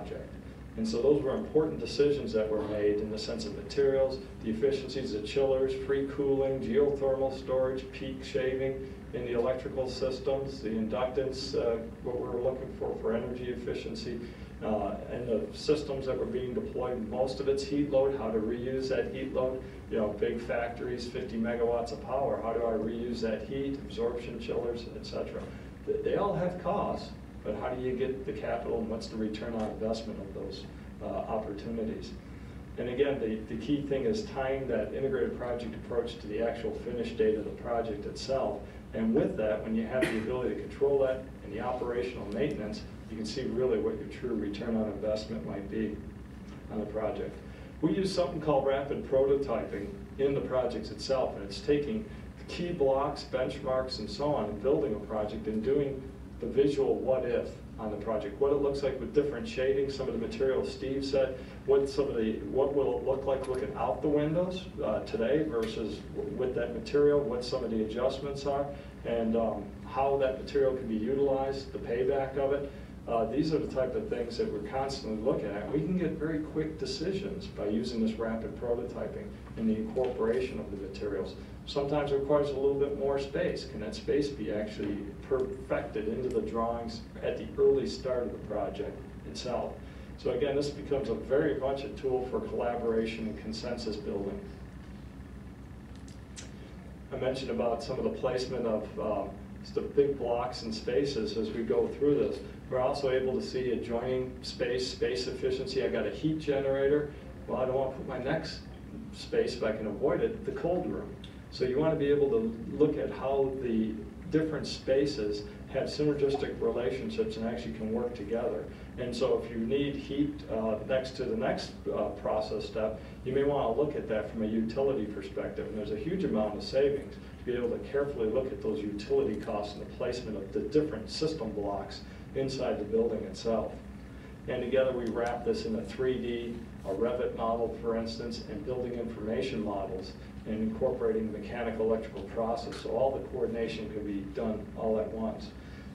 project. And so those were important decisions that were made in the sense of materials, the efficiencies of chillers, free cooling, geothermal storage, peak shaving in the electrical systems, the inductance, what we were looking for energy efficiency, and the systems that were being deployed, most of it's heat load, how to reuse that heat load. You know, big factories, 50 megawatts of power, how do I reuse that heat, absorption chillers, etc. They all have costs, but how do you get the capital and what's the return on investment of those opportunities? And again, the key thing is tying that integrated project approach to the actual finish date of the project itself. And with that, when you have the ability to control that and the operational maintenance, you can see really what your true return on investment might be on the project. We use something called rapid prototyping in the projects itself, and it's taking key blocks, benchmarks, and so on, and building a project and doing the visual what if on the project, what it looks like with different shading, some of the materials Steve said, what will it look like looking out the windows today versus with that material, what some of the adjustments are, and how that material can be utilized, the payback of it. These are the type of things that we're constantly looking at. We can get very quick decisions by using this rapid prototyping and the incorporation of the materials. Sometimes it requires a little bit more space. Can that space be actually perfected into the drawings at the early start of the project itself? So again, this becomes very much a tool for collaboration and consensus building. I mentioned about some of the placement of the big blocks and spaces as we go through this. We're also able to see adjoining space efficiency. I got a heat generator. Well, I don't want to put my next space, if I can avoid it, the cold room. So you want to be able to look at how the different spaces have synergistic relationships and actually can work together. And so if you need heat next to the next process step, you may want to look at that from a utility perspective. And there's a huge amount of savings to be able to carefully look at those utility costs and the placement of the different system blocks inside the building itself. And together we wrap this in a 3D, a Revit model, for instance, and building information models and incorporating the mechanical electrical process so all the coordination can be done all at once.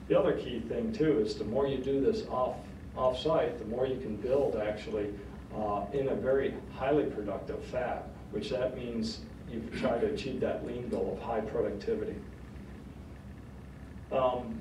The other key thing too is the more you do this off-site, the more you can build actually in a very highly productive fab, which that means you try to achieve that lean goal of high productivity.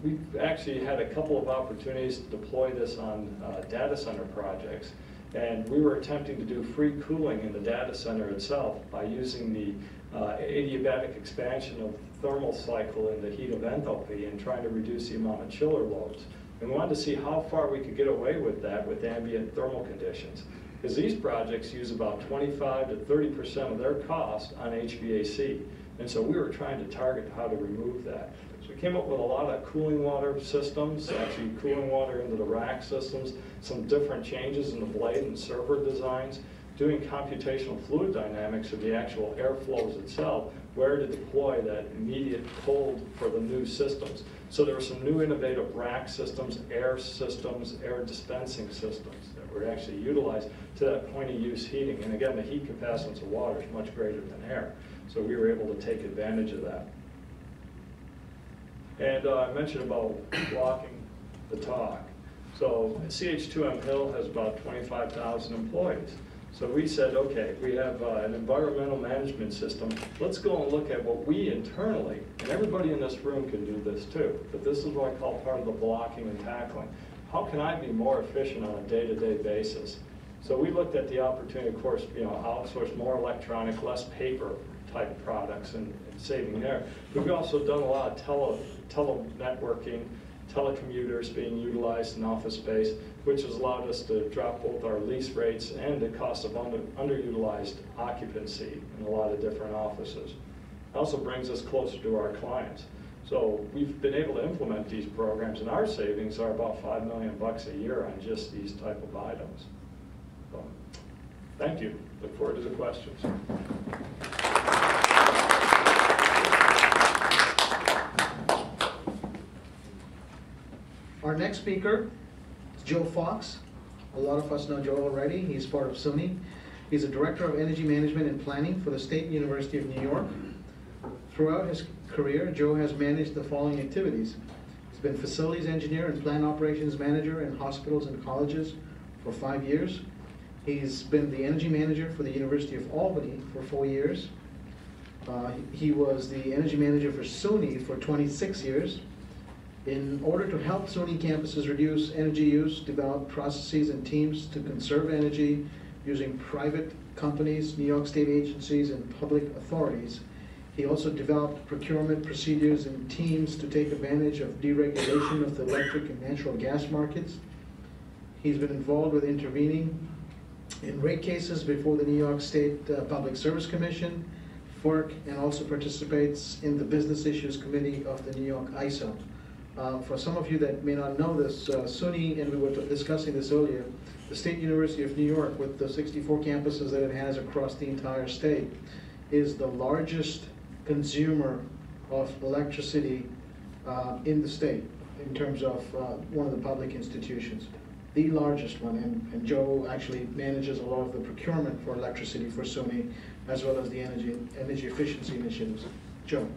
We've actually had a couple of opportunities to deploy this on data center projects, and we were attempting to do free cooling in the data center itself by using the adiabatic expansion of the thermal cycle in the heat of enthalpy and trying to reduce the amount of chiller loads. And we wanted to see how far we could get away with that with ambient thermal conditions, because these projects use about 25 to 30% of their cost on HVAC. And so we were trying to target how to remove that. So we came up with a lot of cooling water systems, actually cooling water into the rack systems, some different changes in the blade and server designs, doing computational fluid dynamics of the actual airflows itself, where to deploy that immediate cold for the new systems. So there were some new innovative rack systems, air dispensing systems that were actually utilized to that point of use heating. And again, the heat capacitance of water is much greater than air. So we were able to take advantage of that. And I mentioned about blocking the talk. So CH2M Hill has about 25,000 employees. So we said, okay, we have an environmental management system. Let's go and look at what we internally, and everybody in this room can do this too, but this is what I call part of the blocking and tackling. How can I be more efficient on a day-to-day basis? So we looked at the opportunity, of course, outsource more electronic, less paper type products and saving there. But we've also done a lot of tele-networking, telecommuters being utilized in office space, which has allowed us to drop both our lease rates and the cost of underutilized occupancy in a lot of different offices. It also brings us closer to our clients. So we've been able to implement these programs, and our savings are about $5 million a year on just these type of items. So, thank you. Look forward to the questions. Our next speaker is Joe Fox. A lot of us know Joe already. He's part of SUNY. He's a Director of Energy Management and Planning for the State University of New York. Throughout his career, Joe has managed the following activities. He's been Facilities Engineer and Plant Operations Manager in hospitals and colleges, for 5 years. He's been the energy manager for the University of Albany for 4 years. He was the energy manager for SUNY for 26 years. In order to help SUNY campuses reduce energy use, develop processes and teams to conserve energy using private companies, New York State agencies, and public authorities, he also developed procurement procedures and teams to take advantage of deregulation of the electric and natural gas markets. He's been involved with intervening in rate cases before the New York State Public Service Commission, FERC, and also participates in the Business Issues Committee of the New York ISO. For some of you that may not know this, SUNY, and we were discussing this earlier, the State University of New York, with the 64 campuses that it has across the entire state, is the largest consumer of electricity in the state in terms of one of the public institutions. The largest one, and Joe actually manages a lot of the procurement for electricity for SUNY, as well as the energy efficiency initiatives. Joe.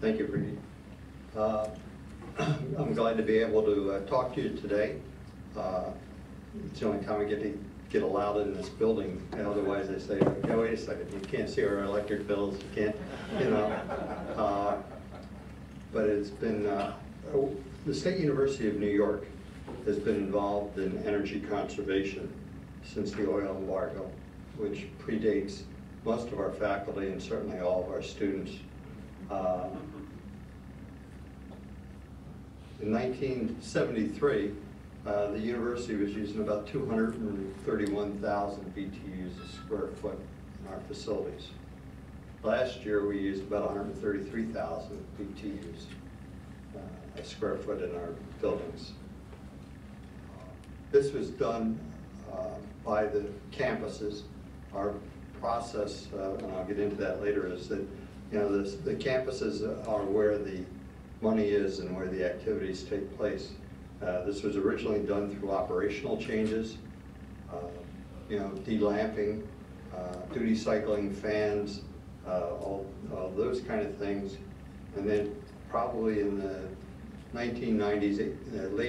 Thank you, Brittany. I'm glad to be able to talk to you today. It's the only time I get allowed in this building. And otherwise, they say, "Okay, wait a second, you can't see our electric bills. You can't, you know." But it's been the State University of New York has been involved in energy conservation since the oil embargo, which predates most of our faculty and certainly all of our students. In 1973, the university was using about 231,000 BTUs a square foot in our facilities. Last year, we used about 133,000 BTUs a square foot in our buildings. This was done by the campuses. Our process, and I'll get into that later, is that the campuses are where the money is and where the activities take place. This was originally done through operational changes, delamping, duty cycling fans, all those kind of things. And then probably in the 1990s, late